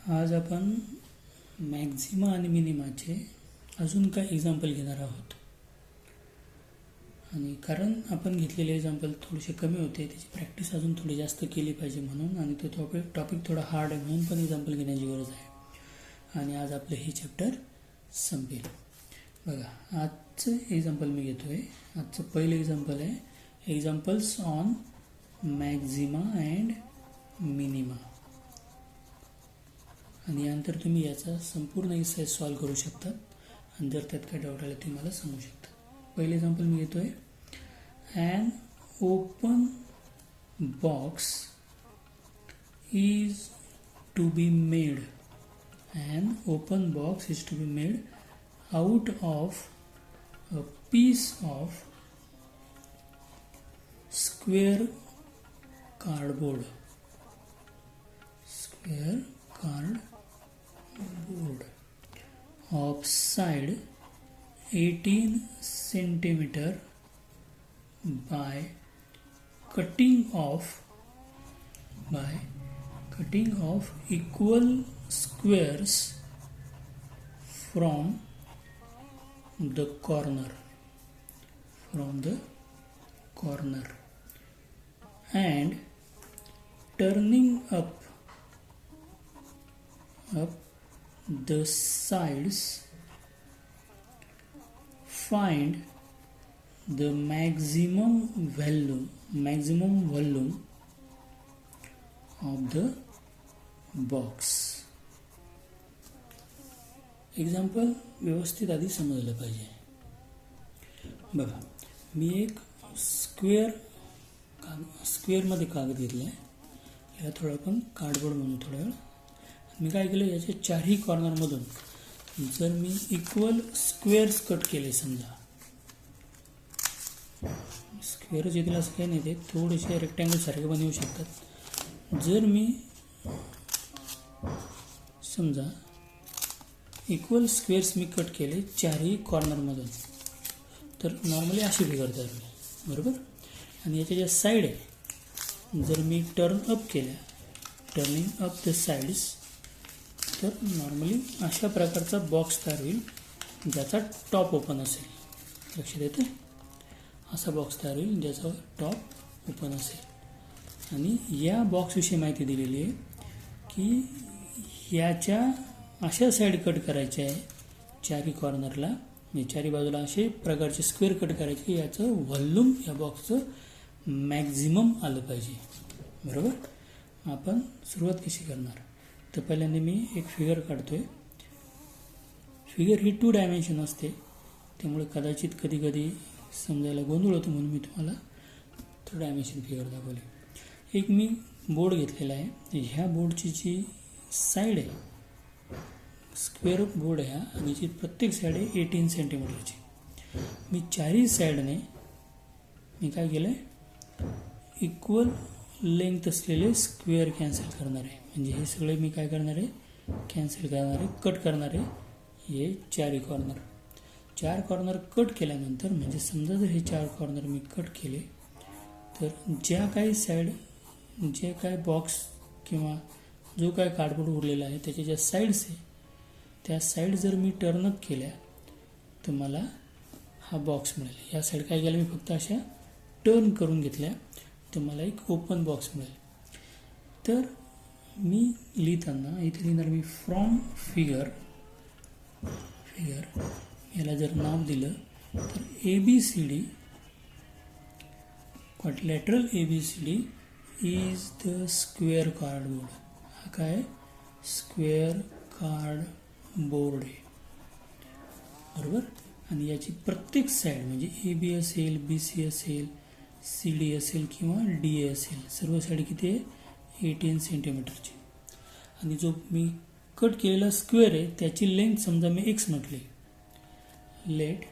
आज आपण मॅक्झिमा आणि मिनिमाचे अजून काय एक्झाम्पल घेणार आहोत. आणि कारण आपण घेतलेले एक्झाम्पल थोडेसे कमी होते, त्याची प्रॅक्टिस अजून थोडी जास्त केली पाहिजे म्हणून, आणि तो टॉपिक थोडा हार्ड आहे म्हणून पण एक्झाम्पल घेण्याची गरज आहे. आणि आज आपलं हे चॅप्टर संपेल. बघा, आजचं एक्झाम्पल मी घेतो आहे. आजचं पहिलं एक्झाम्पल आहे examples on Maxima and minima. आणि यानंतर तुम्ही याचा संपूर्ण एक्सरसाइज सॉल्व करू शकता, आणि जर त्यात काही डाऊट आला तुम्ही मला सांगू शकता. पहिले एक्झाम्पल मी घेतो आहे. An open box is to be made. An open box is to be made out of a piece of square cardboard. Square cardboard of side 18 centimeter by cutting off equal squares from the corner and turning up the sides. Find the maximum volume of the box. Example व्यवस्थित आधी समजलं पाहिजे. बघा, मी एक स्क्वेअरमध्ये कागद घेतला आहे. याला थोडं आपण कार्डबोर्ड म्हणून थोडा वेळ. मी काय केलं, याच्या चारही कॉर्नरमधून जर मी इक्वल स्क्वेअर्स कट केले, समजा स्क्वेअर्स येतील असं काही नाही, ते थोडेसे रेक्टँगल सारखे बनवू शकतात. जर मी समजा इक्वल स्क्वेअर्स मी कट केले चारही कॉर्नरमधून, तर नॉर्मली अशी फिगर तयार होईल, बरोबर. आणि याच्या ज्या साईड आहे, जर मी टर्निंग अप द साईड्स, तर नॉर्मली अशा प्रकारचा बॉक्स तयार होईल, ज्याचा टॉप ओपन असेल. लक्षात येतं, असा बॉक्स तयार होईल ज्याचा टॉप ओपन असेल. आणि या बॉक्सविषयी माहिती दिलेली आहे की याच्या अशा साईड कट करायच्या आहे चारही कॉर्नरला, म्हणजे चारही बाजूला असे प्रकारचे स्क्वेअर कट करायचे की याचं व्हॉल्यूम या बॉक्सचं मॅक्झिमम आलं पाहिजे, बरोबर. आपण सुरुवात कशी करणार, तर पहिल्यांदा मी एक फिगर काढतोय. फिगर ही 2 डायमेन्शन असते, त्यामुळे कदाचित कधी कधी समजायला गोंधळ होतो, म्हणून मी तुम्हाला 3 डायमेन्शन फिगर दाखवली. एक मी बोर्ड घेतलेला आहे. ह्या बोर्डची जी साईड आहे, स्क्वेअर बोर्ड आहे आणि याची प्रत्येक साईड आहे 18 सेंटीमीटरची. मी चारही साईडने मी काय केलं आहे, इक्वल लेंथ असलेले स्क्वेअर कॅन्सल करणार आहे. म्हणजे हे सगळे मी काय करणार आहे, कॅन्सल करणार आहे, कट करणार आहे. हे चारही चार कॉर्नर कट केल्यानंतर, म्हणजे समजा जर हे 4 कॉर्नर मी कट केले, तर ज्या काही साईड, जे काय बॉक्स किंवा जो काय कार्डबोर्ड उरलेला आहे त्याच्या ज्या साईड्स आहे, त्या साईड जर मी टर्न अप केल्या तर मला हा बॉक्स मिळेल. या साईड काय केलं, मी फक्त अशा टर्न करून घेतल्या तर मला एक ओपन बॉक्स मिळेल. तर मी लिहिताना इथे लिहिणार मी फ्रॉम फिगर. याला जर नाव दिलं तर ABCD, quadrilateral ABCD is the square cardboard. हा काय, स्क्वेअर कार्डबोर्ड आहे, बरोबर. आणि याची प्रत्येक साईड म्हणजे AB असेल, BC असेल, CD असेल किंवा DA असेल, सर्व साईड किती आहे, 18 सेंटीमीटरची. आणि जो मी कट केलेला स्क्वेअर आहे त्याची लेंथ समजा मी X म्हटली. Let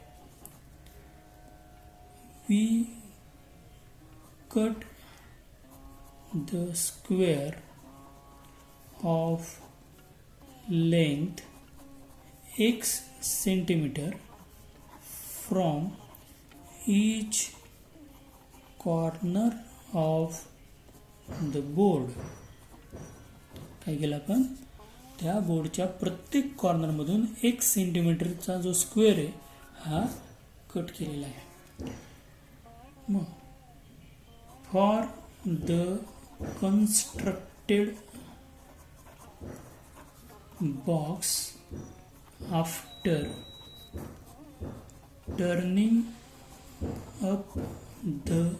we cut the square of length X centimeter from each corner of the board. काय केलं आपण, त्या बोर्डच्या प्रत्येक कॉर्नरमधून 1 सेंटीमीटरचा जो स्क्वेअर आहे हा कट केलेला आहे. मग for the constructed box after turning up the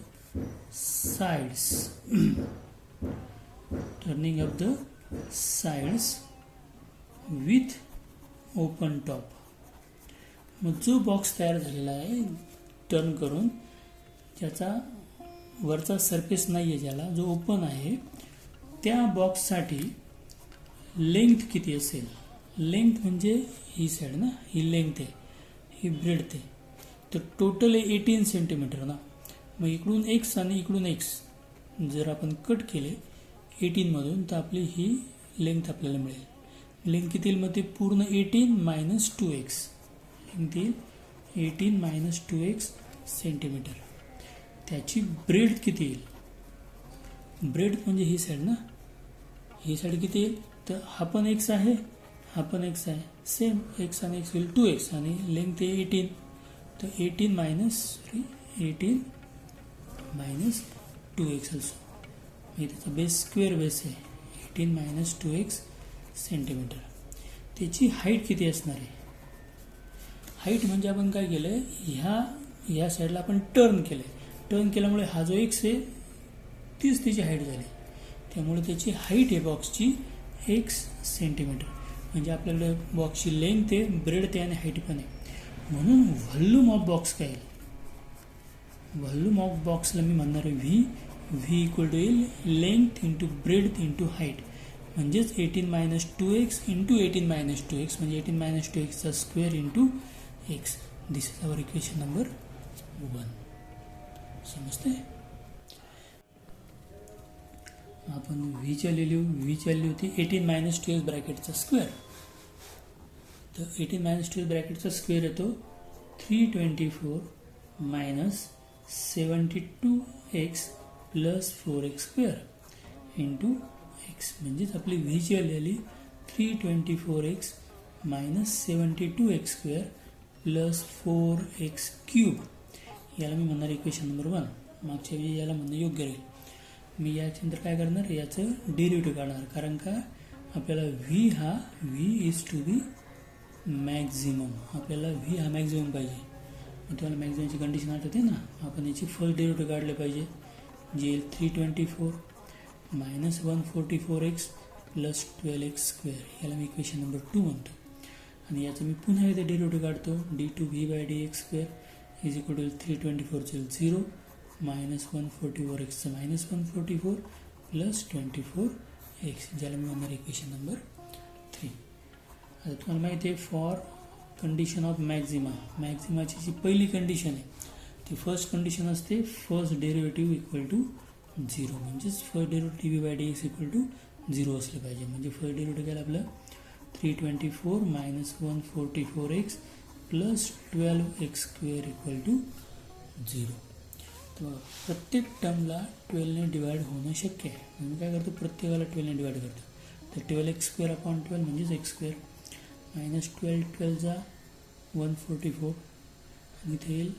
sides turning up the sides with open top. मग जो बॉक्स तयार झालेला आहे टर्न करून ज्याचा वरचा सरफेस नाही आहे, ज्याला जो ओपन आहे, त्या बॉक्ससाठी लेंथ किती असेल? लेंथ म्हणजे ही साईड ना, ही लेंथ आहे, ही ब्रेडथ आहे, तर टोटल आहे 18 सेंटीमीटर ना. मग इकडून एक्स आणि इकडून एक्स जर आपण कट केले 18मधून तर आपली ही लेंथ आपल्याला मिळेल. लेंथ किती येईल? मग ते पूर्ण 18 मायनस 2x लेंथ येईल 18 मायनस 2x सेंटीमीटर. त्याची ब्रेड किती येईल? ब्रेड म्हणजे ही साईड ना, ही साईड किती येईल? तर हा पण एक्स आहे, हा पण एक्स आहे, सेम एक्स आणि एक्स होईल 2x आणि लेंथ आहे 18, तर 18 मायनस 2x ऑल्सो. म्हणजे त्याचा बेस स्क्वेअर बेस आहे 18 मायनस 2x सेंटीमीटर. त्याची हाईट किती असणार आहे? हाईट म्हणजे आपण काय केलं आहे, ह्या साईडला आपण टर्न केलं आहे, टर्न केल्यामुळे हा जो एक्स आहे तीच त्याची हाईट झाली, त्यामुळे त्याची हाईट आहे बॉक्सची x सेंटीमीटर. म्हणजे आपल्याकडे बॉक्सची लेंथ आहे, ब्रेड आहे आणि हाईट पण आहे. म्हणून व्हॉल्यूम ऑफ बॉक्स काय येईल? व्हॉल्यूम ऑफ बॉक्सला मी म्हणणार आहे व्ही इक्वल टू येईल length into breadth into height, म्हणजेच 18 minus 2x into 18 minus 2x म्हणजे 18 मायनस 2xचा square into X. This is our equation number 1. समजते? आपण व्हीची व्हॅल्यू होती 18 मायनस 2x ब्रॅकेटचा स्क्वेअर. तर 18 मायनस 2x ब्रॅकेटचा स्क्वेअर येतो 324 minus 72x plus 4x square into x. म्हणजेच आपली व्हीची व्हॅल्यू आली 324x minus 72x square plus 4x cube. याला मी म्हणणार इक्वेशन नंबर 1. मागच्या वेळी याला म्हणणं योग्य राहील. मी याच्यानंतर काय करणार, याचं डेरिव्हेटिव्ह काढणार, कारण का आपल्याला V is to be maximum, आपल्याला व्ही हा मॅक्झिमम पाहिजे. मग तुम्हाला मॅक्झिममची कंडिशन आठवते ना, आपण याची फर्स्ट डेरिव्हेटिव्ह काढले पाहिजे, जे 324 minus 144x plus 12x square. याला मी इक्वेशन नंबर 2 म्हणतो. आणि याचं मी पुन्हा इथे डेरिव्हेटिव्ह काढतो, d2v/dx square is equal to 324 0 minus 144x minus 144 plus 24x, ज्याला मी म्हणणार इक्वेशन नंबर 3. आता तुम्हाला माहिती आहे फॉर कंडिशन ऑफ मॅक्झिमाची जी पहिली कंडिशन आहे ती फर्स्ट कंडिशन असते फर्स्ट डेरिव्हेटिव्ह इक्वल टू 0, म्हणजेच first derivative dv/dx equal to 0 असले पाहिजे. म्हणजे फर्स्ट डेरिव्हेटिव्ह काय आपलं 324 minus 144x plus 12x square equal to 0. तर प्रत्येक टर्मला 12ने डिवाइड होणं शक्य आहे. म्हणजे काय करतो, प्रत्येकाला 12ने डिवाइड करतो. तर 12x स्क्वेअर अपॉन 12 म्हणजेच x स्क्वेअर मायनस 12 जा 144 आणि इथे येईल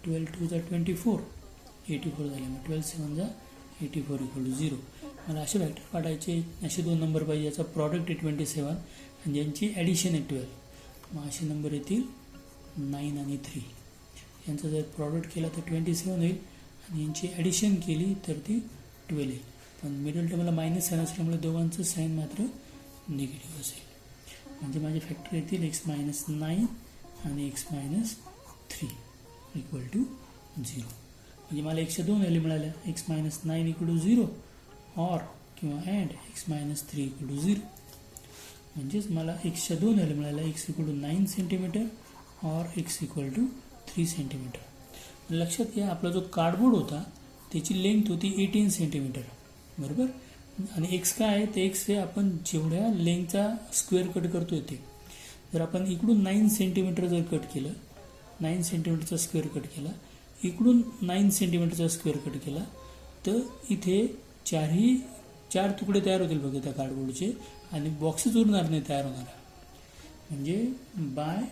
12 2 जा 24 84 झाले. मग 12 7 जा 84 इक्वल टू 0. मला असे व्हॅक्टर काढायचे, असे 2 नंबर पाहिजे, याचा प्रॉडक्ट आहे 27 आणि ज्यांची ॲडिशन आहे 12. मग असे नंबर येतील 9 आणि 3. यांचा जर प्रॉडक्ट केला तर 27 होईल आणि यांची ॲडिशन केली तर ती 12 येईल. पण मिडल टर्मला मायनस साईन असल्यामुळे दोघांचं साईन मात्र निगेटिव्ह असेल. म्हणजे माझे फॅक्टर येतील x-9 आणि x-3 इक्वल टू 0. म्हणजे मला 102 व्हॅल्यू मिळाल्या, x-9 इक्वल टू 0 ऑर किंवा अँड x-3 इक्वल टू 0. म्हणजेच मला 102 व्हॅल्यू मिळाल्या, x equal to 9 centimetre or x equal to 3 centimetre. लक्षात घ्या आपला जो कार्डबोर्ड होता त्याची लेंथ होती 18 सेंटीमीटर बरोबर. आणि एक्स काय आहे, ते एक्स हे आपण जेवढ्या लेंथचा स्क्वेअर कट करतोय ते. जर आपण इकडून 9 सेंटीमीटर जर कट केलं, 9 सेंटीमीटरचा स्क्वेअर कट केला, इकडून 9 सेंटीमीटरचा स्क्वेअर कट केला, तर इथे 4 तुकडे तयार होतील बघा त्या कार्डबोर्डचे आणि बॉक्सच उरणार नाही तयार होणार. म्हणजे बाय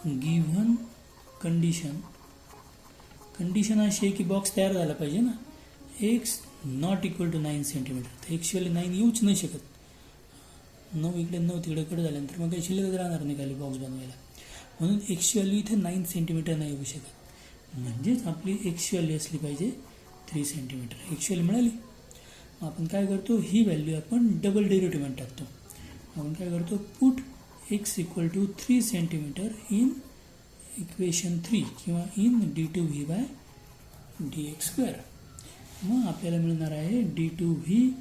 गिव्हन कंडिशन अशी आहे की बॉक्स तयार झाला पाहिजे ना, x not equal to 9 centimetre. तर एक्चुअली 9 येऊच नाही शकत. 9 इकडे 9 तिकडे कट झाल्यानंतर मग काही शिल्लक राहणार नाही खाली बॉक्स बनवायला. म्हणून एक्चुअली इथे 9 सेंटीमीटर नाही येऊ शकत. म्हणजेच आपली एक्चुअली असली पाहिजे 3 सेंटीमीटर. एक्चुअली मिळाली. मग आपण काय करतो, ही व्हॅल्यू आपण डबल डेरिव्हेटिव्हमध्ये टाकतो. आपण काय करतो, put x equal to 3 centimetre in equation 3 किंवा in d2v by dx square. मग आपल्याला मिळणार आहे d2v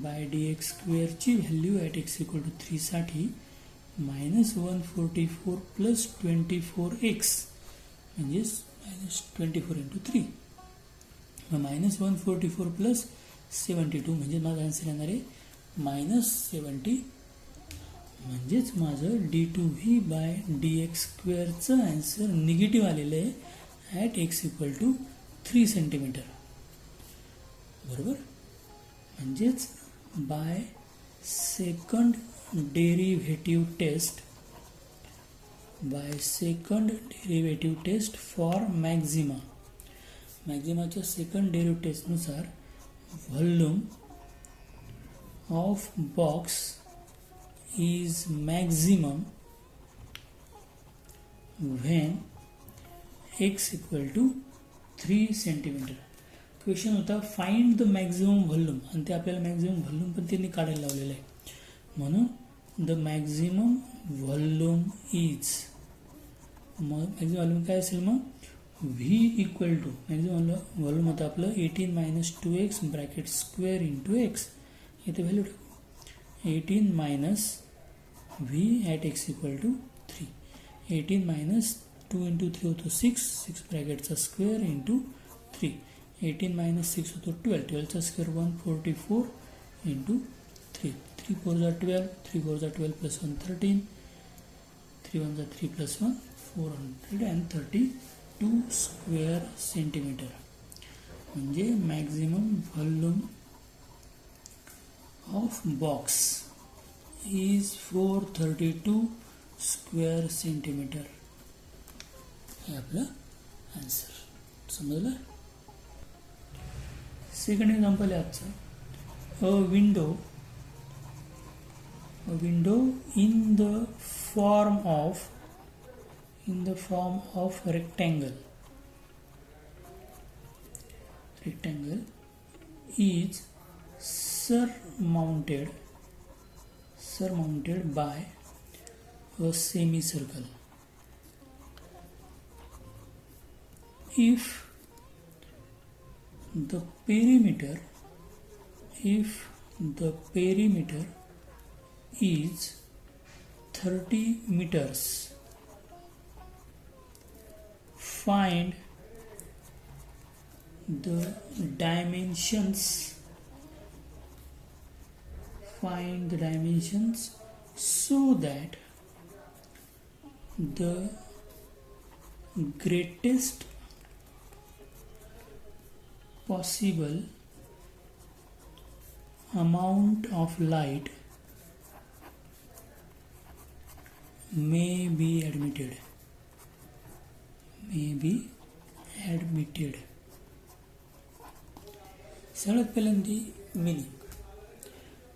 बाय dx स्क्वेअरची value at x equal to 3 साठी -144 प्लस 24x म्हणजेच -24 इंटू 3. मग -144 प्लस 72 म्हणजे माझा आन्सर येणार आहे -70. म्हणजेच माझं d2v बाय dx स्क्वेअरचं आन्सर निगेटिव्ह आलेलं आहे at x equal to 3 centimetre. बरोबर. म्हणजेच by second derivative test for मॅक्झिमाच्या सेकंड डेरिव्हेटिव्ह टेस्टनुसार volume of box is maximum when x equal to 3 centimetre. Question होता फाइंड द मॅक्झिमम व्हॉल्यूम आणि ते आपल्याला मॅक्झिमम व्हॉल्यूम पण त्यांनी काढायला लावलेलं आहे. म्हणून द मॅक्झिमम व्हॉल्यूम इज, मग मॅक्झिमम व्हॉल्यूम काय असेल, मग V equal to maximum volume होतं आपलं 18 - 2x bracket square into x. इथे व्हॅल्यू टाकू 18 मायनस v at x equal to 3. 18 minus 2 into 3 होतो 6 ब्रॅकेटचा स्क्वेअर इंटू 3. 18 minus 6 होतो 12, 12चा स्क्वेअर 144 इंटू 3. 3 4 जा 12, 3 4 जा 12 प्लस 1 13, 3 1 जा 3 प्लस 1 432 स्क्वेअर सेंटीमीटर. म्हणजे maximum volume of box is 432 square centimetre. हे आपलं आन्सर. समजलं. सेकंड एक्झाम्पल आहे आजचं. अ window in the form of rectangle is surmounted by a semicircle. If the perimeter is 30 meters, find the dimensions so that the greatest possible amount of light may be admitted. सगळ्यात पहिल्यांदा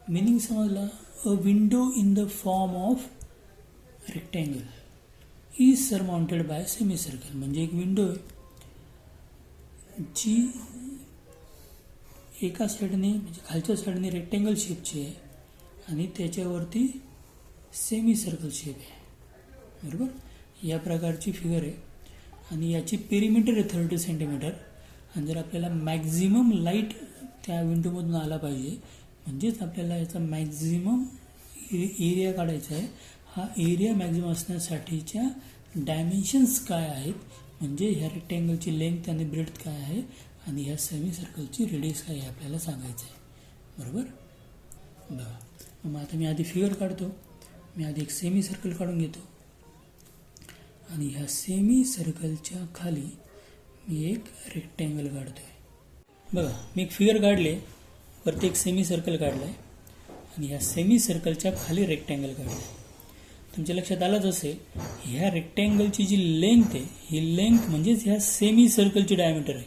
meaning समजला. अ window in the form of rectangle is surmounted bye semi circle. म्हणजे एक window आहे जी एका साईडने म्हणजे खालच्या साईडने रेक्टँगल शेपची आहे आणि त्याच्यावरती सेमी सर्कल शेप आहे. बरोबर. या प्रकारची फिगर आहे आणि याची पेरिमीटर आहे 30 सेंटीमीटर. आणि जर आपल्याला मॅक्झिमम लाईट त्या विंडोमधून आला पाहिजे म्हणजेच आपल्याला याचा मॅक्झिमम एरिया काढायचा आहे. हा एरिया मॅक्झिमम असण्यासाठीच्या डायमेन्शन्स काय आहेत म्हणजे ह्या रेक्टँगलची लेंथ आणि ब्रेड्थ काय आहे आणि ह्या सेमी सर्कलची रेडियस काय आहे आपल्याला सांगायचं आहे. बरोबर. बघा मग आता मी आधी फिगर काढतो. मी आधी एक सेमी सर्कल काढून घेतो आणि ह्या सेमी सर्कलच्या खाली मी एक रेक्टँगल काढतो आहे. बघा मी एक फिगर काढले. वरती एक सेमी सर्कल काढला आहे आणि ह्या सेमी सर्कलच्या खाली रेक्टँगल काढला आहे. तुमच्या लक्षात आलंच असेल, ह्या रेक्टँगलची जी लेंथ आहे ही लेंथ म्हणजेच ह्या सेमी सर्कलची डायमीटर आहे.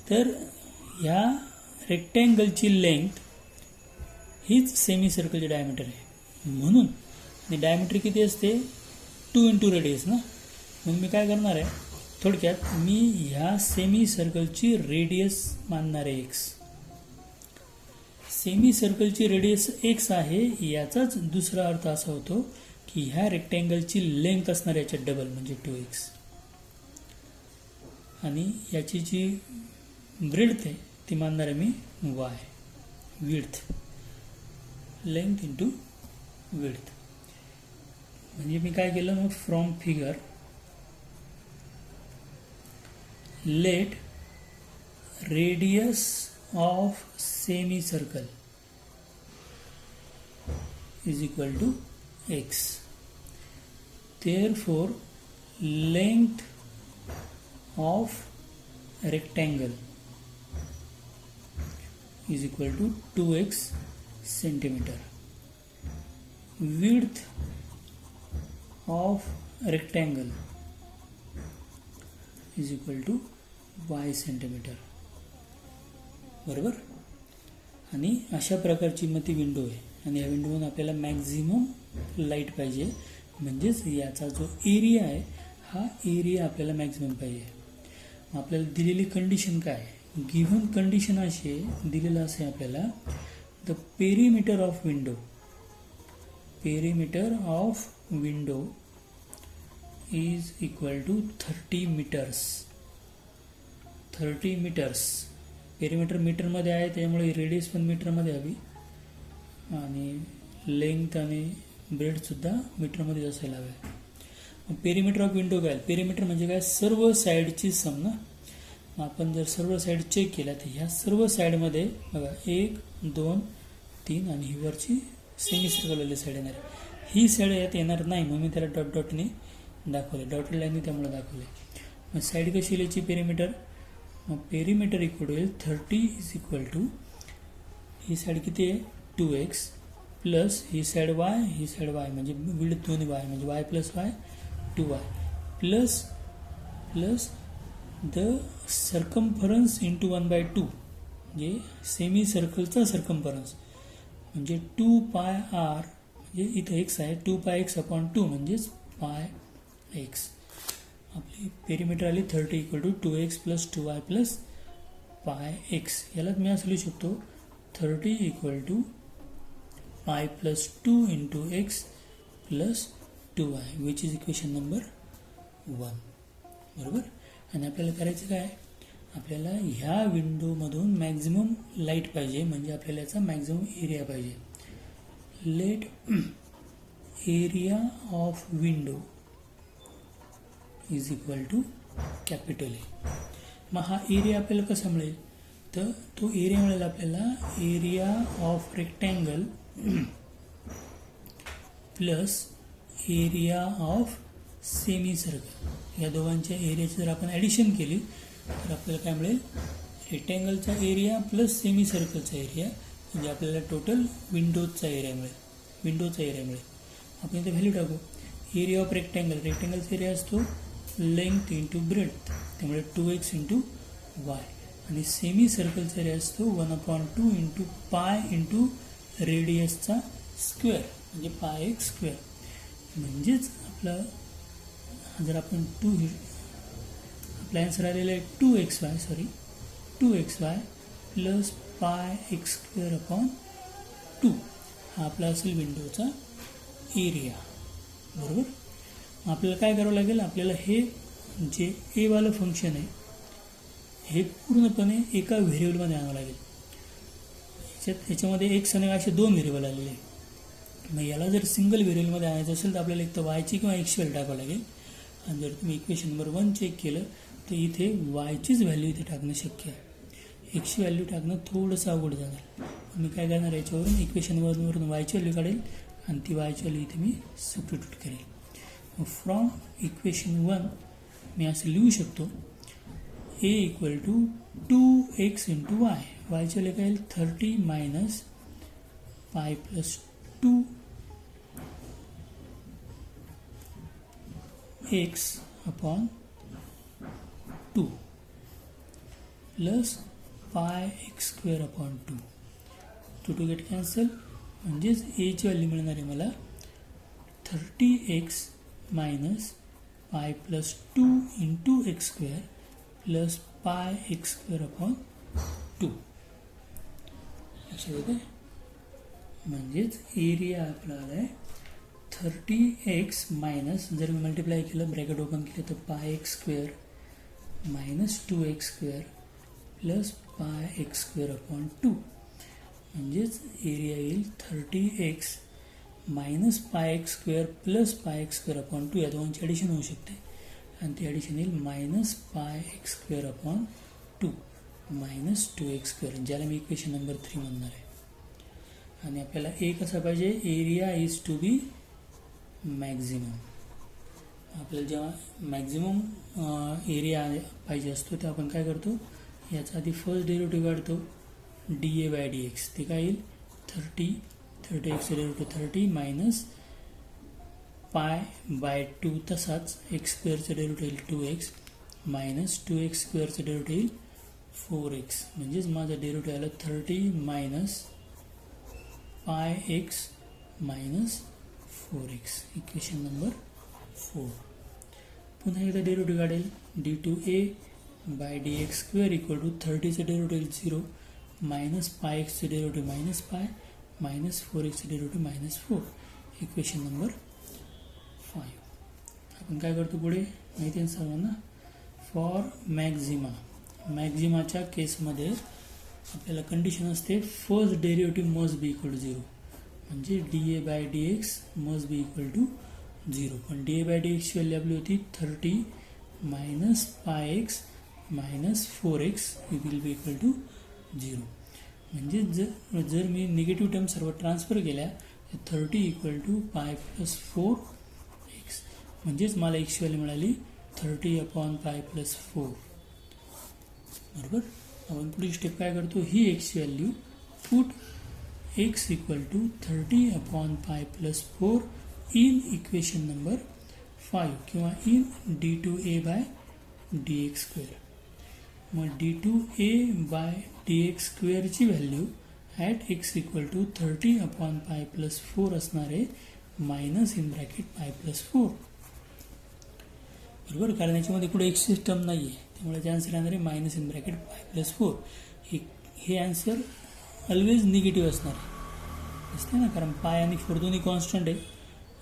तर ह्या रेक्टँगलची लेंथ हीच सेमी सर्कलची डायमीटर आहे. म्हणून आणि डायमीटर किती असते 2 × रेडियस ना. मग मी काय करणार आहे, थोडक्यात मी ह्या सेमी सर्कलची रेडियस मानणार आहे x. सेमी सर्कलची रेडियस x आहे याचाच दुसरा अर्थ असा होतो की ह्या रेक्टँगलची लेंथ असणार याच्या डबल म्हणजे 2x. आणि याची जी ब्रेड्थ आहे ती मानणार आहे मी y. Width, length into width. म्हणजे मी काय केलं मग, from figure let radius of semi circle is equal to x. Therefore, length of rectangle is equal to 2x centimeter. Width of rectangle is equal to y centimeter. बरोबर. आणि अशा प्रकारची मग ती विंडो आहे आणि या विंडोमधून आपल्याला मॅक्झिमम लाईट पाहिजे. म्हणजेच याचा जो एरिया आहे हा एरिया आपल्याला मॅक्झिमम पाहिजे. आपल्याला दिलेली कंडिशन काय, गिव्हन कंडिशन अशी दिलेलं असे आपल्याला, the perimeter of window is equal to 30 metres. 30 metres. Perimeter मीटरमध्ये आहे त्यामुळे रेडियस पण मीटरमध्ये हवी आणि लेंथ आणि ब्रेडसुद्धा मीटरमध्ये असायला हवे. पेरिमीटर ऑफ विंडो काय, पेरिमीटर म्हणजे काय, सर्व साईडची सम ना. आपण जर सर्व साईड चेक केल्या तर ह्या सर्व साईडमध्ये बघा 1, 2, 3 आणि ही वरची सेमी सर्कलवाली साईड येणार. ही साईड यात येणार नाही म्हणून मी त्याला डॉट डॉटने दाखवले, डॉटेड लाईनने त्यामुळे दाखवले. मग साईड कशी लिहायची पेरिमीटर, मग पेरिमीटर इक्वल होईल 30 इज इक्वल टू, ही साईड किती आहे 2x प्लस ही साईड y, ही साईड y म्हणजे विड्थ दोन्ही y म्हणजे y plus y 2y plus the circumference into 1/2 म्हणजे सेमी सर्कलचा सर्कम्फरन्स म्हणजे 2πr म्हणजे इथं x आहे 2πx/2 म्हणजेच πx. आपली पेरिमीटर आली 30 equal to 2x plus 2y plus πx. यालाच मी असं लिहू शकतो 30 equal to pi plus 2 into x plus 2y which is equation number 1. बरोबर. आणि आपल्याला करायचं काय, आपल्याला ह्या विंडोमधून मॅक्झिमम लाईट पाहिजे म्हणजे आपल्याला याचा मॅक्झिमम एरिया पाहिजे. Let area of window is equal to capital A. मग हा एरिया आपल्याला कसा मिळेल, तर तो एरिया मिळेल आपल्याला area of rectangle plus area of semi circle. या दोघांच्या एरियाची जर आपण ॲडिशन केली तर आपल्याला काय मिळेल, रेक्टँगलचा एरिया प्लस सेमी सर्कलचा एरिया म्हणजे आपल्याला टोटल विंडोजचा एरिया मिळेल. आपण इथे व्हॅल्यू टाकू. एरिया ऑफ रेक्टँगलचा एरिया असतो लेंथ इंटू ब्रेड्थ त्यामुळे 2x इंटू y आणि सेमी सर्कलचा एरिया असतो 1/2 इंटू पाय इंटू रेडियसचा स्क्वेअर म्हणजे πx स्क्वेअर. म्हणजेच आपलं जर आपण आपला आन्सर आलेला आहे 2xy plus πx square upon 2 हा आपला असेल विंडोचा एरिया. बरोबर. आपल्याला काय करावं लागेल, आपल्याला हे जे एवालं फंक्शन आहे हे पूर्णपणे एका व्हेरिएबलमध्ये आणावं लागेल. याच्यामध्ये x आणि y असे 2 व्हेरिएबल आलेले आहे. मग याला जर सिंगल व्हेरिएबलमध्ये आणायचं असेल तर आपल्याला एक तर वायची किंवा एक्सची व्हॅल्यू टाकावं लागेल. आणि जर तुम्ही इक्वेशन नंबर 1 चेक केलं तर इथे वायचीच व्हॅल्यू इथे टाकणं शक्य आहे. एक्सची व्हॅल्यू टाकणं थोडंसं अवघड जाणार. मी काय करणार, याच्यावरून इक्वेशनवरून वायची व्हॅल्यू काढेल आणि ती वायची व्हॅल्यू इथे मी सबस्टिट्यूट करेल. फ्रॉम इक्वेशन 1 मी असं लिहू शकतो A equal to 2x into Y. वायच्या लेखा येईल 30 minus pi plus 2x upon 2 plus pi X square upon 2. 2 get cancel. म्हणजेच एची व्हॅल्यू मिळणार आहे मला 30x minus pi plus 2 into X square plus pi X square upon 2. लक्षात येते. म्हणजेच एरिया आपला आला आहे 30x मायनस, जर मी मल्टिप्लाय केलं ब्रॅकेट ओपन केलं तर पाय X square minus 2x square plus pi X square upon 2. म्हणजेच एरिया येईल 30x minus pi X square plus pi X square upon 2. या दोनची ॲडिशन होऊ शकते आणि ती ॲडिशन येईल minus pi X square upon 2 minus 2x square, ज्याला मी इक्वेशन नंबर 3 म्हणणार आहे. आणि आपल्याला ए कसा पाहिजे, area is to be maximum. आपल्याला जेव्हा मॅक्झिमम एरिया पाहिजे असतो तेव्हा आपण काय करतो, याचा आधी फर्स्ट डेरिव्हेटिव्ह काढतो D A by D X. ते काय येईल 30x derivative 30 minus pi by 2, तसाच एक्स स्क्वेअरचं डेरिव्हेटिव्ह येईल 2x मायनस 2x स्क्वेअरचं डेरिव्हेटिव्ह येईल 4x. म्हणजेच माझं डेरिव्हेटिव्ह आलं 30 minus pi x minus 4x. Equation number 4. पुन्हा एकदा डेरिव्हेटिव्ह काढेल D two A by D x square equal to 30चं डेरिव्हेटिव्ह 0 मायनस पाय एक्सचं डेरिव्हेटिव्ह मायनस पाय मायनस 4xचं डेरिव्हेटिव्ह मायनस 4. Equation number 5. आपण काय करतो पुढे माहिती आहे सर्वांना, फॉर मॅक्झिमाच्या केसमध्ये आपल्याला कंडिशन असते first derivative must be equal to 0. म्हणजे d A by D x must be equal to 0. पण डी ए बाय डी एक्सची व्हॅल्यू आपली होती 30 minus pi x minus 4x will be equal to 0. म्हणजे जर मी निगेटिव्ह टर्म सर्व transfer केल्या तर 30 equal to pi plus 4x. म्हणजेच मला एक्सची व्हॅल्यू मिळाली 30 अपॉन पाय प्लस 4. बरोबर. आपण पुढील स्टेप काय करतो, ही एक्सची value put x equal to 30 upon pi plus 4 in equation number 5 किंवा in d two A by D x square. मग d two A by D x स्क्वेअरची value at x equal to 30 upon pi plus 4 असणार आहे minus in bracket pi plus 4. बरोबर. कारण याच्यामध्ये कुठे x system नाही आहे, त्यामुळे ते आन्सर येणार आहे minus in bracket pi plus 4. हे आन्सर ऑलवेज निगेटिव्ह असणार आहे, दिसते ना, कारण पाय आणि 4 दोन्ही कॉन्स्टंट आहे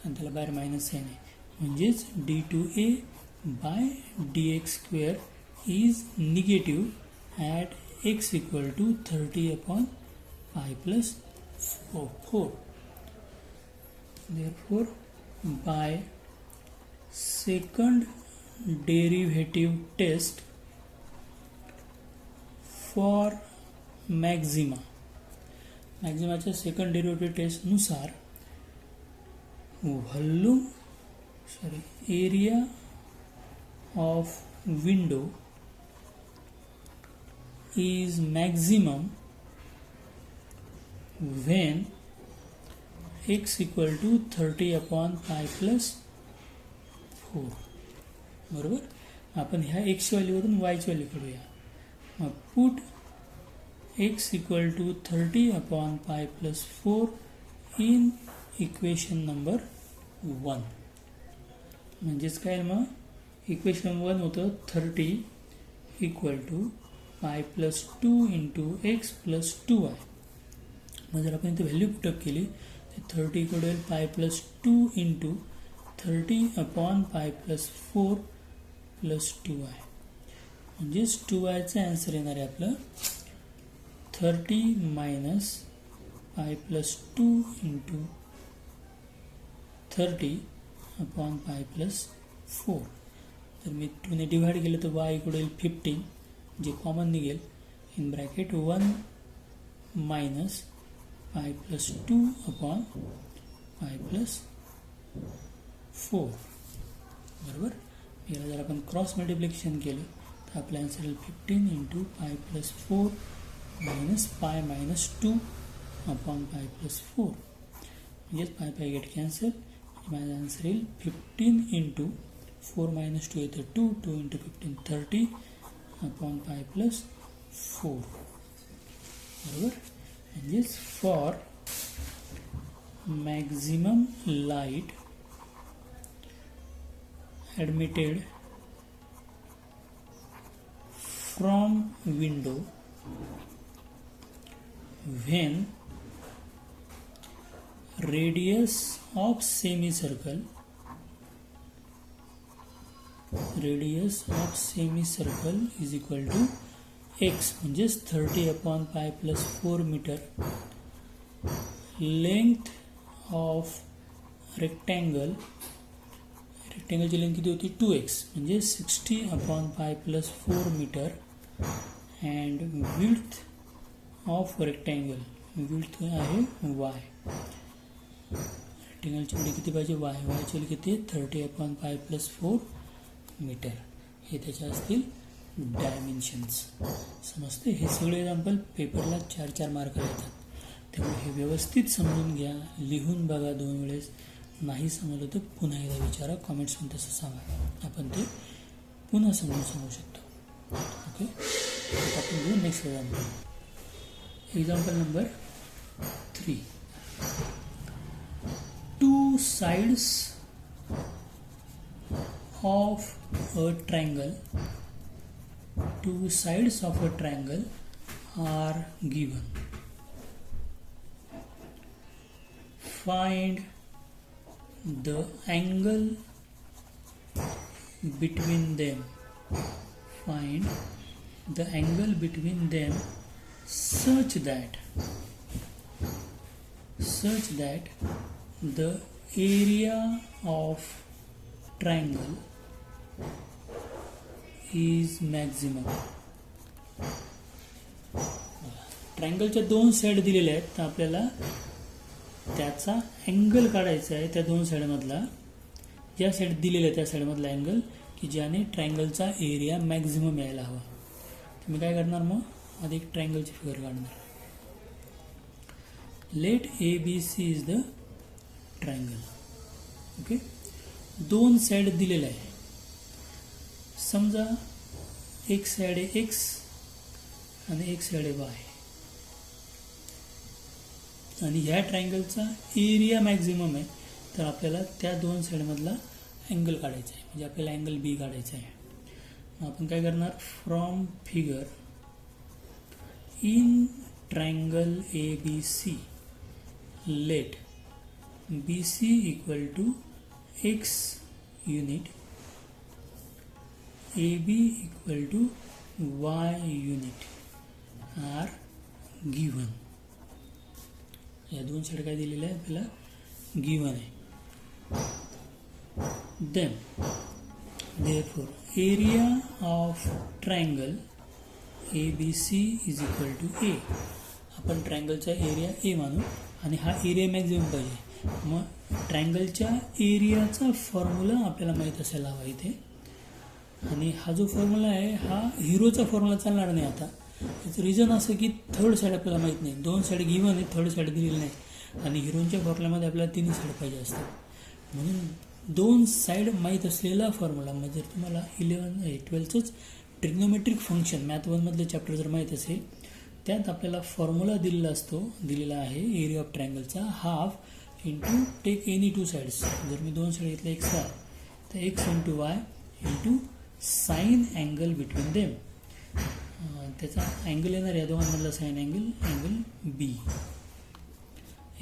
आणि त्याला बाहेर मायनस साईन आहे. म्हणजेच d two A by D x square is negative at x equal to 30 upon pi plus 4. Therefore, by second derivative test for मॅक्झिमाच्या सेकंड डेरिव्हेटिव्ह टेस्टनुसार area of window is maximum when x equal to 30 upon pi plus 4. बरोबर. आपण ह्या एक्सची व्हॅल्यूवरून वायची value काढूया. मग put x equal to 30 upon pi plus 4 in equation number 1. म्हणजेच काय, मग इक्वेशन 1 होतं 30 equal to pi plus 2 into x plus 2y. मग जर आपण इथे व्हॅल्यू पुटअप केली तर 30 equal to pi plus 2 into 30 upon pi plus 4 plus 2y. म्हणजेच 2yचं आन्सर येणार आहे आपलं 30 minus pi plus 2 into 30 upon pi plus 4. तर मी 2ने डिवाइड केलं तर y इक्वल टू 15, जे कॉमन निघेल in bracket 1 minus pi plus 2 upon pi plus 4. बरोबर. याला जर आपण क्रॉस मल्टिप्लिकेशन केलं तर आपला आन्सर येईल 15 into pi plus 4 minus pi minus 2 upon pi plus 4. म्हणजेच पाय पाय गेट कॅन्सल. माझा आन्सर येईल 15 इंटू 4 मायनस 2 येतं 2, 2 इंटू 15 30 अपॉन पाय प्लस 4. बरोबर. म्हणजेच for maximum light admitted from window when radius of semicircle is equal to x म्हणजेच 30 upon pi plus 4 meter. Length of rectangle ची लेंथ किती होती 2x म्हणजे 60 upon pi plus 4 metre. And width of rectangle width आहे y. रेक्टँगलची value किती पाहिजे y. ची व्हॅल्यू किती 30 अपॉन पाय प्लस 4 मीटर. हे त्याच्या असतील डायमेन्शन्स. समजते. हे सगळे एक्झाम्पल पेपरला 4-4 मार्क येतात. त्यामुळे हे व्यवस्थित समजून घ्या, लिहून बघा 2 वेळेस. नाही समजलं तर पुन्हा एकदा विचारा, कॉमेंट्समध्ये तसं सांगा, आपण ते पुन्हा समजून सांगू शकतो. ओके. आपण घेऊ next example. Example number 3. 2 sides of a triangle. 2 sides of a triangle are given. Find the angle between them. Find the angle between them such that the area of triangle is maximum. ट्रायंगलच्या 2 side दिलेल्या आहेत, तर आपल्याला त्याचा angle काढायचा आहे. त्या 2 साईडमधला ज्या side दिलेला आहे त्या साईडमधला अँगल की ज्याने ट्रायंगलचा एरिया मॅक्झिमम यायला हवा. तर मी काय करणार मग आधी एक ट्रायंगलची फिगर काढणार. Let ABC is the triangle. Okay. 2 side दिलेल्या आहे. समजा एक साईड आहे x आणि एक साईड आहे y. आणि ह्या ट्रायंगलचा एरिया मॅक्झिमम आहे, तर आपल्याला त्या 2 साईडमधला अँगल काढायचा आहे. म्हणजे आपल्याला अँगल B काढायचा आहे. मग आपण काय करणार. From figure in triangle ABC let BC equal to x unit, AB equal to y unit are given. या 2 साईड काय दिलेलं आहे आपल्याला गिवन आहे. Then therefore area of triangle ABC is equal to A. आपण ट्रायंगलचा एरिया A मानू आणि हा एरिया मॅक्झिमम पाहिजे. मग ट्रायंगलच्या एरियाचा फॉर्म्युला आपल्याला माहीत असायला हवा इथे. आणि हा जो फॉर्म्युला आहे हा हिरोचा फॉर्म्युला चालणार नाही. आता याचं रिझन असं की थर्ड साईड आपल्याला माहीत नाही. 2 साईड गिवन आहे, थर्ड साईड दिलेली नाही. आणि हिरोच्या फॉर्म्युल्यामध्ये आपल्याला 3 साईड पाहिजे असतात. म्हणून 2 साईड माहीत असलेला फॉर्म्युला. म्हणजे जर तुम्हाला 12च ट्रिग्नोमेट्रिक फंक्शन मॅथ 1मधलं चॅप्टर जर माहीत असेल, त्यात आपल्याला फॉर्म्युला दिलेला आहे एरिया ऑफ ट्रायंगलचा. Half into take any 2 sides. जर मी 2 साईड घेतल्या x तर x into y into sine angle between them. त्याचा अँगल येणार या दोघांमधला sine angle B.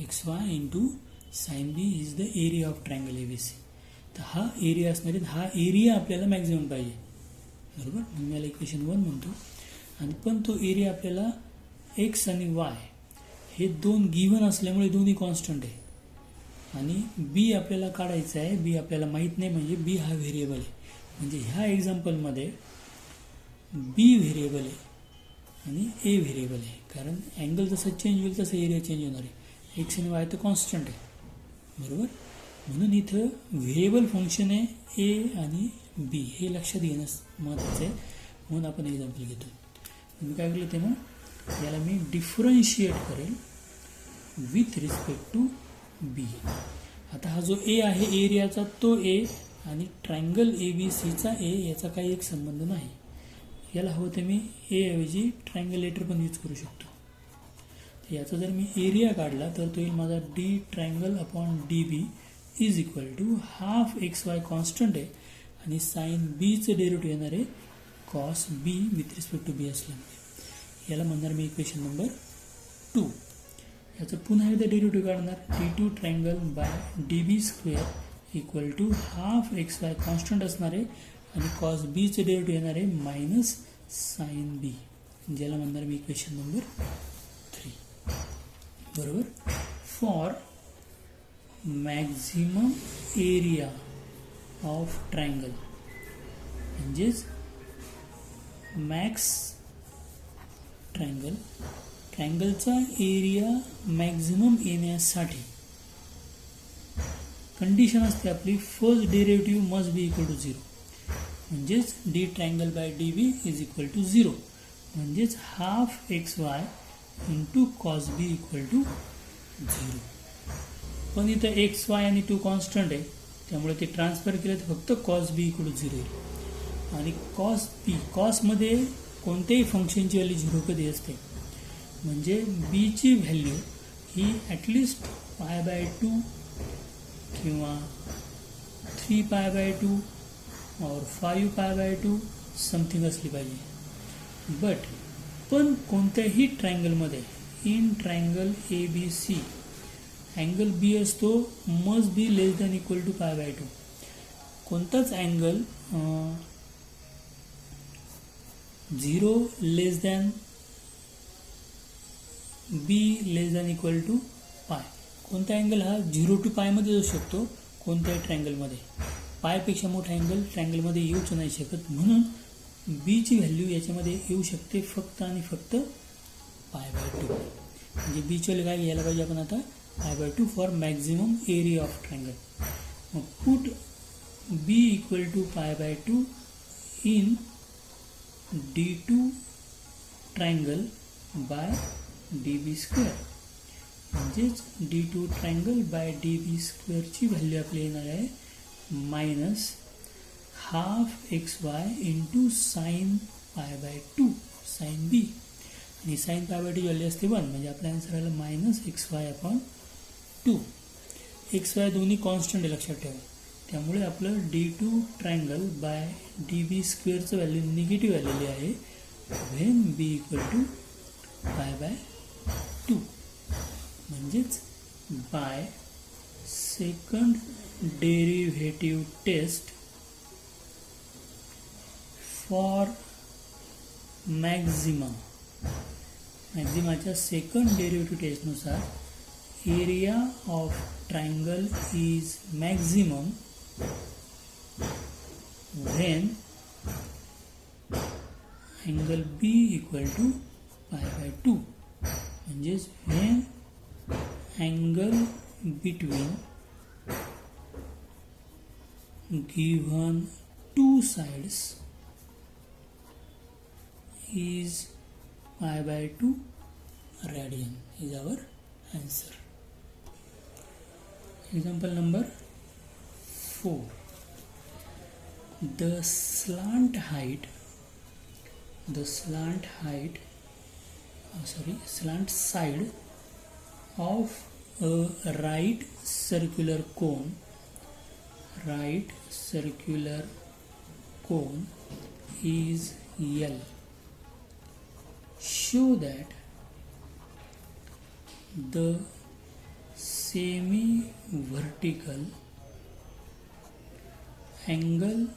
XY into sine B is the area of triangle ABC. तर हा एरिया असणार आहे. हा एरिया आपल्याला मॅक्झिमम पाहिजे. बरोबर. मी याला इक्वेशन 1 म्हणतो. आणि पण तो एरिया आपल्याला x आणि y हे 2 गिवन असल्यामुळे दोन्ही कॉन्स्टंट आहे. आणि B आपल्याला काढायचा आहे. B आपल्याला माहीत नाही म्हणजे B हा व्हेरिएबल आहे. म्हणजे ह्या एक्झाम्पलमध्ये B व्हेरिएबल आहे आणि A व्हेरिएबल आहे. कारण अँगल जसं चेंज होईल तसं एरिया चेंज होणार आहे. x आणि y तर कॉन्स्टंट आहे. बरोबर. म्हणून इथं व्हेरिएबल फंक्शन आहे A आणि B. हे लक्षात घेणं महत्त्वाचं आहे. म्हणून आपण एक्झाम्पल घेतो. मी काय केलं तेव्हा याला मी डिफरन्शिएट करेल विथ रिस्पेक्ट टू बी. आता हा जो ए आहे एरियाचा तो ए आणि ट्रायंगल ABCचा ए याचा काही एक संबंध नाही. याला हवं तर मी ए ऐवजी ट्रायंगलेटर पण यूज करू शकतो. तर याचा जर मी एरिया काढला तर तो येईल माझा d triangle upon DB is equal to half XY constant आहे आणि साईन बीचं डेरिव्हेटिव्ह येणार आहे cos b with respect to b असल्यामुळे. याला म्हणणार मी इक्वेशन नंबर 2. याचं पुन्हा एकदा डेरिव्हेटिव्ह काढणार D2 triangle by DB square equal to half XY constant असणार आहे आणि कॉस बीचं डेरिव्हेटिव्ह येणार आहे मायनस साईन बी, ज्याला म्हणणार मी इक्वेशन नंबर 3. बरोबर. For maximum area of triangle म्हणजेच मॅक्स ट्रायंगलचा एरिया मॅक्झिमम येण्यासाठी कंडिशन असते आपली first derivative must be equal to 0. म्हणजेच D triangle by DB is equal to 0 म्हणजेच half XY into cos B equal to 0. पण इथं XY आणि 2 कॉन्स्टंट आहे त्यामुळे ते ट्रान्सफर केलं तर फक्त कॉस बी इक्वल टू 0 येईल. आणि कॉसमध्ये कोणत्याही फंक्शनची व्हॅल्यू 0 कधी असते म्हणजे बीची व्हॅल्यू ही ॲटलिस्ट π/2 किंवा 3π/2 और 5π/2 समथिंग असली पाहिजे. पण कोणत्याही ट्रायंगलमध्ये in triangle ABC angle b असतो must be less than equal to π/2. कोणताच angle 0 less than b less than equal to pi. कोणता अँगल हा 0 to π मध्ये जाऊ शकतो कोणत्याही ट्रायंगलमध्ये. पायपेक्षा मोठा अँगल ट्रायंगलमध्ये येऊच नाही शकत म्हणून बीची व्हॅल्यू याच्यामध्ये येऊ शकते फक्त आणि फक्त π/2. म्हणजे बीची व्हॅल्यू काय घ्यायला पाहिजे आपण आता π/2 for maximum area of triangle. मग put b equal to π/2 in D2 triangle by DB square. म्हणजेच D2 ट्रायंगल बाय DB स्क्वेअरची व्हॅल्यू आपली येणार आहे minus half XY into sine π/2 sine b. आणि साईन π/2 व्हॅल्यू असते 1 म्हणजे आपला आन्सर आला मायनस XY अपॉन 2. XY दोन्ही कॉन्स्टंट आहे लक्षात ठेवा. त्यामुळे आपलं D2 ट्रायंगल बाय DB स्क्वेअरचं व्हॅल्यू निगेटिव्ह आलेली आहे व्हेन बी इक्वल टू π/2. म्हणजेच by second derivative test for मॅक्झिमाच्या सेकंड डेरिव्हेटिव्ह टेस्टनुसार area of triangle is maximum when angle b equal to π/2. म्हणजेच when angle between given 2 sides is π/2 radian is our answer. Example number 4. The slant side of a right circular cone is L. Show that the semi-vertical angle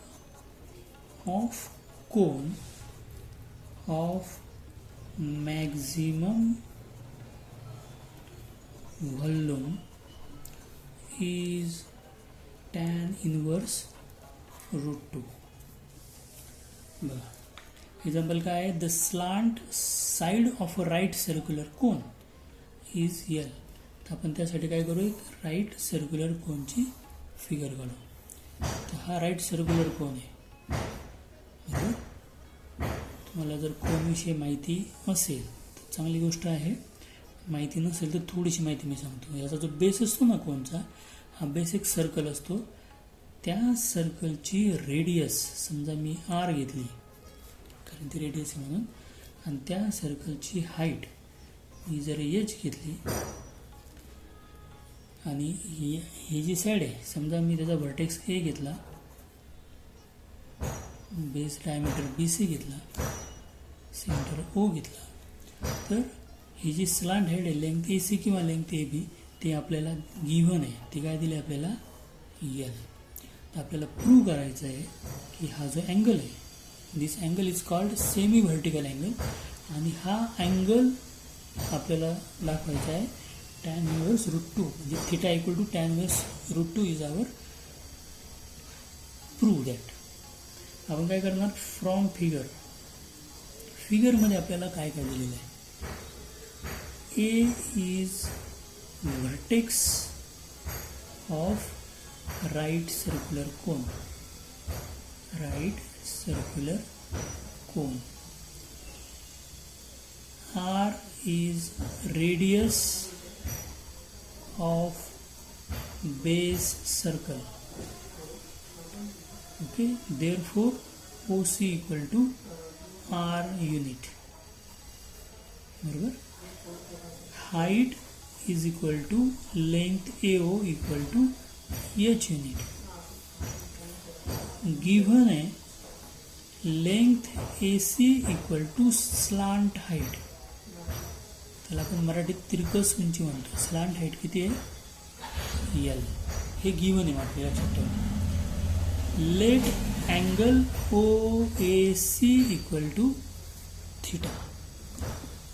of cone of maximum volume is tan inverse √2. Example काय आहे the slant side of a right circular cone is L. तर आपण त्यासाठी काय करू एक right circular कोनची figure काढू. तर हा राईट सर्क्युलर कोन आहे बरोबर. तुम्हाला जर कोनविषयी माहिती असेल तर चांगली गोष्ट आहे, माहिती नसेल तर थोडीशी माहिती मी सांगतो. याचा जो बेस असतो ना कोनचा, हा बेस एक सर्कल असतो. त्या सर्कलची रेडियस समजा मी आर घेतली, कारण ती रेडियस आहे म्हणून, आणि त्या सर्कलची हाईट मी जर एच घेतली, आणि ही जी साईड आहे समजा मी त्याचा व्हर्टेक्स ए घेतला, बेस डायमीटर बी सी घेतला, सेंटर ओ घेतला, तर ही जी स्लांट हेड आहे लेंथ ए सी किंवा लेंथ ए बी ते आपल्याला गिव्हन आहे. ते काय दिले आपल्याला? एल. तर आपल्याला प्रूव्ह करायचं आहे की हा जो अँगल आहे, this angle is called semi vertical angle, आणि हा अँगल आपल्याला दाखवायचा आहे tan inverse √2, म्हणजे theta equal to tan inverse √2 is our prove that. आपण काय करणार? फ्रॉम फिगरमध्ये आपल्याला काय काय दिलेलं आहे? A is vertex of right circular cone. R is radius of base circle. Okay, therefore OC equal to R unit. बरोबर. Height is equal to length AO equal to H unit. Given है length AC equal to slant height. त्याला आपण मराठीत तिरकस उंची म्हणतो. Slant height किती आहे? एल. हे गिवन आहे आपल्याला लक्षात ठेवा. Let angle O A C equal to theta.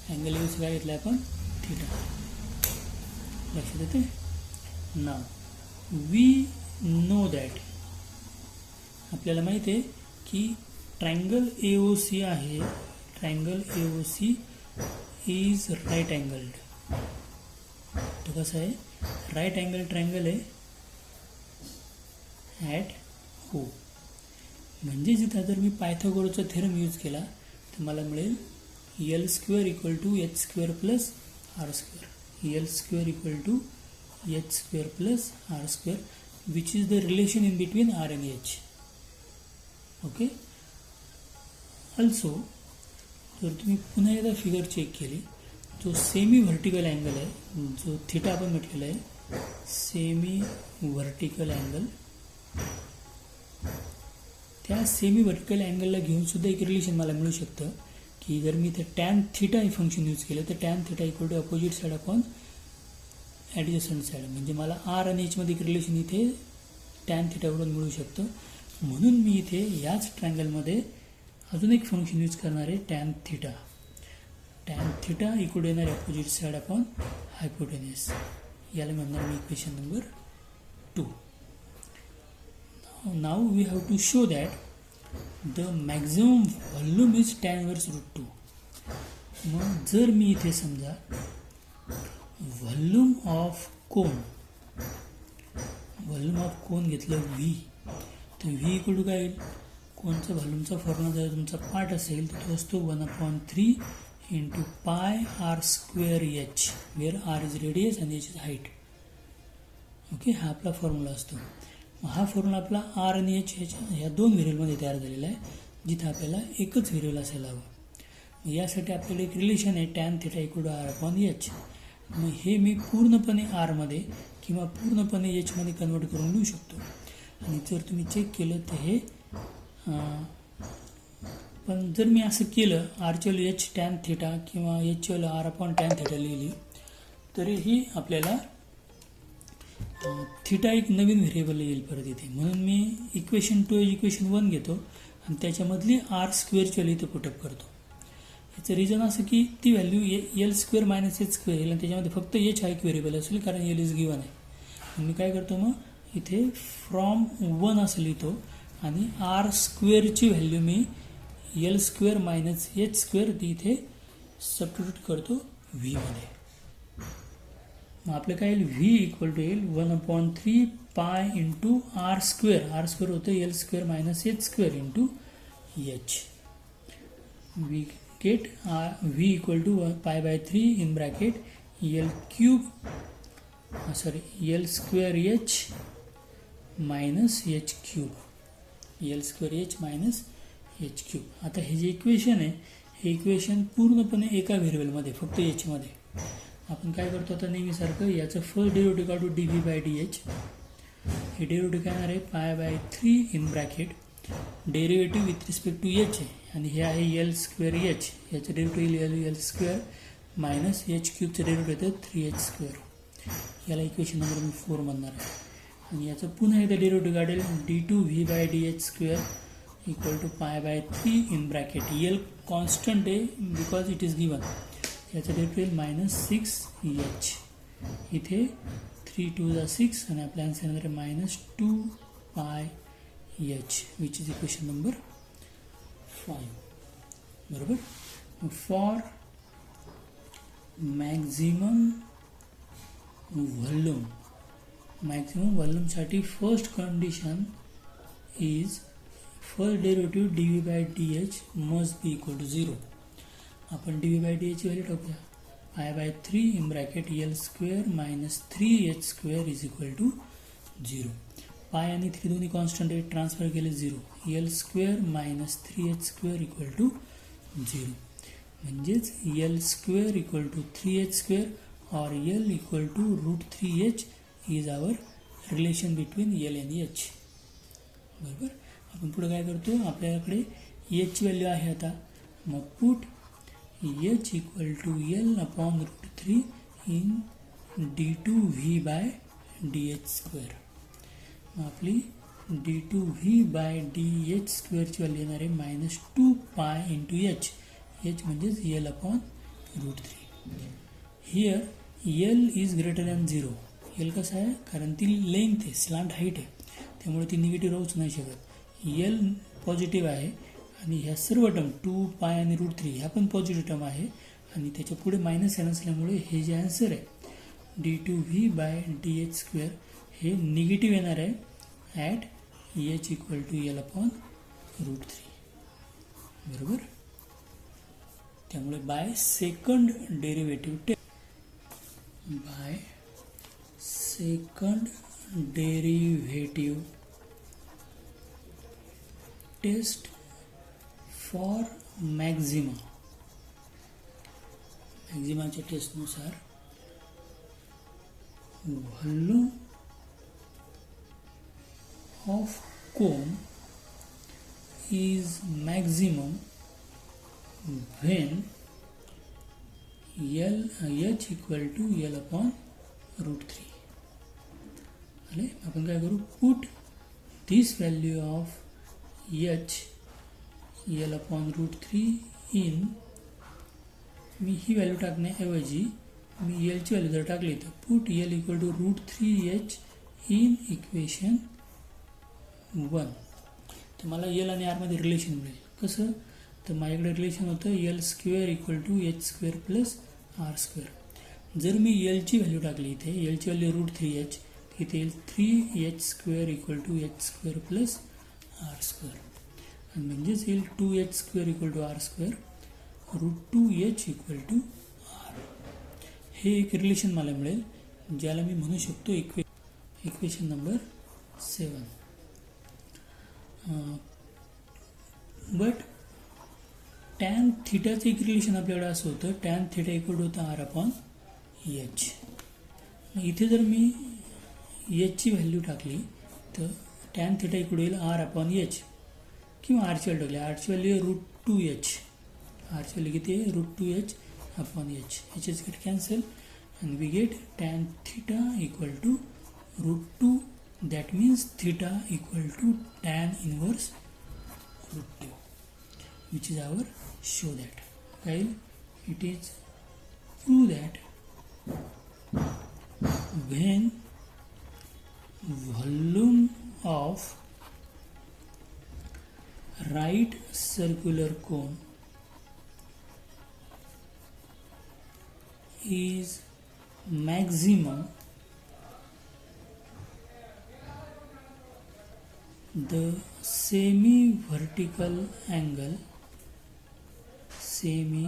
Angle A C काय घेतलं आपण? थिटा. लक्षात येते? नाव वी नो दॅट, आपल्याला माहिती आहे की ट्रायंगल ए ओ सी आहे. Triangle a o c is right angled. तो कसं आहे? राईट अँगल ट्रायंगल आहे ॲट ओ. म्हणजे जिथं जर मी पायथागोरसचा थेरम यूज केला तर मला मिळेल L square equal to H square plus R square. L square equal to H square plus R square, which is the relation in between R and H. Okay. Also जर तुम्ही पुन्हा एकदा figure check केली, जो semi vertical angle आहे, जो theta आपण म्हटलेला आहे, सेमी व्हर्टिकल अँगल, त्या सेमी व्हर्टिकल अँगलला घेऊन सुद्धा एक रिलेशन मला मिळू शकतं की जर मी ते टॅन थिटा हे फंक्शन यूज केलं तर tan theta equal to opposite side upon adjacent side, म्हणजे मला आर आणि एचमध्ये एक रिलेशन इथे टॅन थिटाकडून मिळू शकतं. म्हणून मी इथे याच ट्रायंगलमध्ये अजून एक फंक्शन यूज करणार आहे, tan theta. Tan theta equal to येणार अपोजिट साईड अपॉन हायपोटेन्यूस. याला म्हणणार मी equation number 2. Now we have to show that the maximum volume is tan inverse √2. मग जर मी इथे समजा व्हॉल्यूम ऑफ कोन घेतलं व्ही, तर व्ही इक्वल टू काय येईल? कोणचा व्हॉल्यूमचा फॉर्म्युला जर तुमचा पार्ट असेल तर तो असतो 1/3 into pi R square H, where R is radius आणि एच इज हाईट. ओके, हा आपला फॉर्म्युला असतो. हा फॉर्म्युला आपला आर आणि एच ह्या दोन व्हेरिएबलमध्ये तयार झालेला आहे, जिथं आपल्याला एकच व्हेरिएबल असायला हवं. यासाठी आपल्याला एक रिलेशन आहे tan theta equal to R upon H. मग हे मी पूर्णपणे आरमध्ये किंवा पूर्णपणे एचमध्ये कन्वर्ट करून लिहू शकतो. आणि जर तुम्ही चेक केलं तर हे पण जर मी असं केलं आरचेल एच टॅन थिटा किंवा एचएल आर अपॉन टॅन थिटा लिहिली तरीही आपल्याला थिटा एक नवीन व्हेरिएबल येईल परत इथे. म्हणून मी इक्वेशन 2 इक्वेशन 1 घेतो आणि त्याच्यामधली आर स्क्वेअरची व्हॅल्यू इथं पुटअप करतो. याचं रिझन असं की ती value L square minus h square येईल आणि त्याच्यामध्ये फक्त एच हा एक व्हेरिएबल असेल, कारण एल इज गिवन आहे. मी काय करतो मग इथे फ्रॉम 1 असं लिहितो आणि आर स्क्वेअरची व्हॅल्यू मी l square minus h square ती इथे सबस्टिट्यूट करतो व्हीमध्ये. मग आपलं काय येईल? व्ही इक्वल टू येईल 1/3 pi into r square. R square होतं L square minus h square into h. we get v equal to pi by 3 in bracket L cube L square h minus h cube L square h minus h cube. आता हे जे equation आहे हे equation पूर्णपणे एका व्हेरिएबलमध्ये फक्त एचमध्ये. आपण काय करतो आता नेहमीसारखं याचं फर्स्ट डेरिव्हेटिव्ह काढू d v by D h. हे डेरिव्हेटिव्ह काय येणार आहे pi by 3 in bracket derivative with respect to h आहे आणि हे आहे एल स्क्वेअर एच. याचं derivative l square minus h क्यूबचं डेरिव्हेटिव्ह येतं 3h स्क्वेअर. याला इक्वेशन नंबर मी 4 म्हणणार आहे. आणि याचं पुन्हा एकदा डेरिव्हेटिव्ह काढेल D two V by D H square equal to pi by 3 in bracket L constant आहे बिकॉज इट इज गिवन. याचं डेरिव्हेटिव्ह मायनस 6h. इथे 3 2 6 आणि आपल्या आन्सर येणार आहे minus 2πh which is equation number 5. बरोबर. फॉर मॅक्झिमम व्हॉल्यूमसाठी first condition is first derivative d v by D h must be equal to 0. आपण डी व्ही बाय डी एचची व्हॅल्यू टाकूया pi by 3 in bracket l square minus 3h square is equal to 0. Pi आणि 3 दोन्ही constant आहे transfer केले 0. L square minus 3h square equal to 0. म्हणजेच l square equal to 3h square और l equal to √3h is our relation between l आणि h. बरोबर. आपण पुढे काय करतो आपल्याकडे एचची व्हॅल्यू आहे आता मग put h equal to l upon √3 in d two V by D H square. मग आपली d two V by D h स्क्वेअरची व्हॅल्यू येणार आहे मायनस 2π इंटू एच. एच म्हणजेच l upon √3. Here l is greater than 0. L कसं आहे कारण ती लेंथ आहे स्लांट हाईट आहे त्यामुळे ती निगेटिव्ह राहूच नाही शकत. एल पॉझिटिव्ह आहे आणि ह्या सर्व टर्म 2π आणि √3 ह्या पण पॉझिटिव्ह टर्म आहे आणि त्याच्या पुढे मायनस एन असल्यामुळे हे जे आन्सर आहे d two V by D H square हे निगेटिव्ह येणार आहे at h equal to l upon √3. बरोबर. त्यामुळे by second derivative test for मॅक्झिमाच्या टेस्टनुसार volume of cone is maximum when h equal to l upon √3. आले. आपण काय करू put this value of h l upon √3 in. मी ही व्हॅल्यू टाकण्याऐवजी मी एलची व्हॅल्यू जर टाकली तर put l equal to √3h in equation 1 तर मला एल आणि आरमध्ये रिलेशन मिळेल. कसं तर माझ्याकडे रिलेशन होतं L square equal to H square plus R square. जर मी एलची व्हॅल्यू टाकली इथे एलची व्हॅल्यू √3h इथे येईल 3h square equal to H square plus R square आणि म्हणजेच येईल 2h square equal to R square √2h equal to R. हे एक रिलेशन मला मिळेल ज्याला मी म्हणू शकतो इक्वेशन नंबर 7. बट टॅन थिटाचं एक रिलेशन आपल्याकडे असं होतं टॅन थिटा इक्वल टू होतं आर अपॉन एच. इथे जर मी एचची व्हॅल्यू टाकली तर टॅन थिटा इक्वल येईल आर अपॉन एच किंवा आरची व्हॅल्यू टाकली आरची व्हॅल्यू आहे √2h. आरची व्हॅल्यू किती आहे √2h upon H. H H get cancel and we get tan theta equal to √2. That means theta equal to tan inverse √2 which is our show that while it is prove that when volume of right circular cone is maximum, the semi-vertical angle semi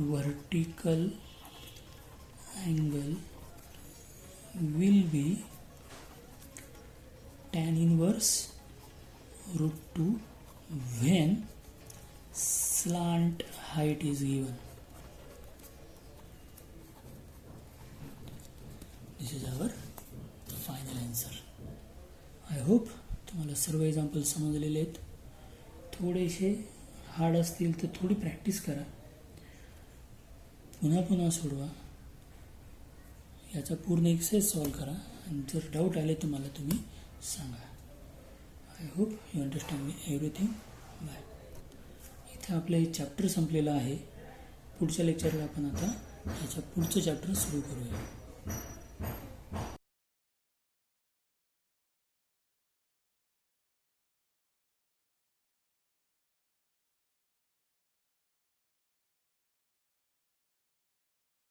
vertical angle will be tan inverse root 2 when slant height is given. This is our final answer. I hope तुम्हाला सर्व example समजलेले आहेत. थोडेसे hard असतील तर थोडी practice करा, पुन्हा पुन्हा सोडवा, याचा पूर्ण एक्सरसाइज सॉल्व करा आणि जर डाऊट आले तर मला तुम्ही सांगा. आय होप यू अंडरस्टँड मी एव्हरीथिंग. बाय. इथे आपलं हे चॅप्टर संपलेलं आहे. पुढच्या लेक्चरला आपण आता याच्या पुढचं चॅप्टर सुरू करूया.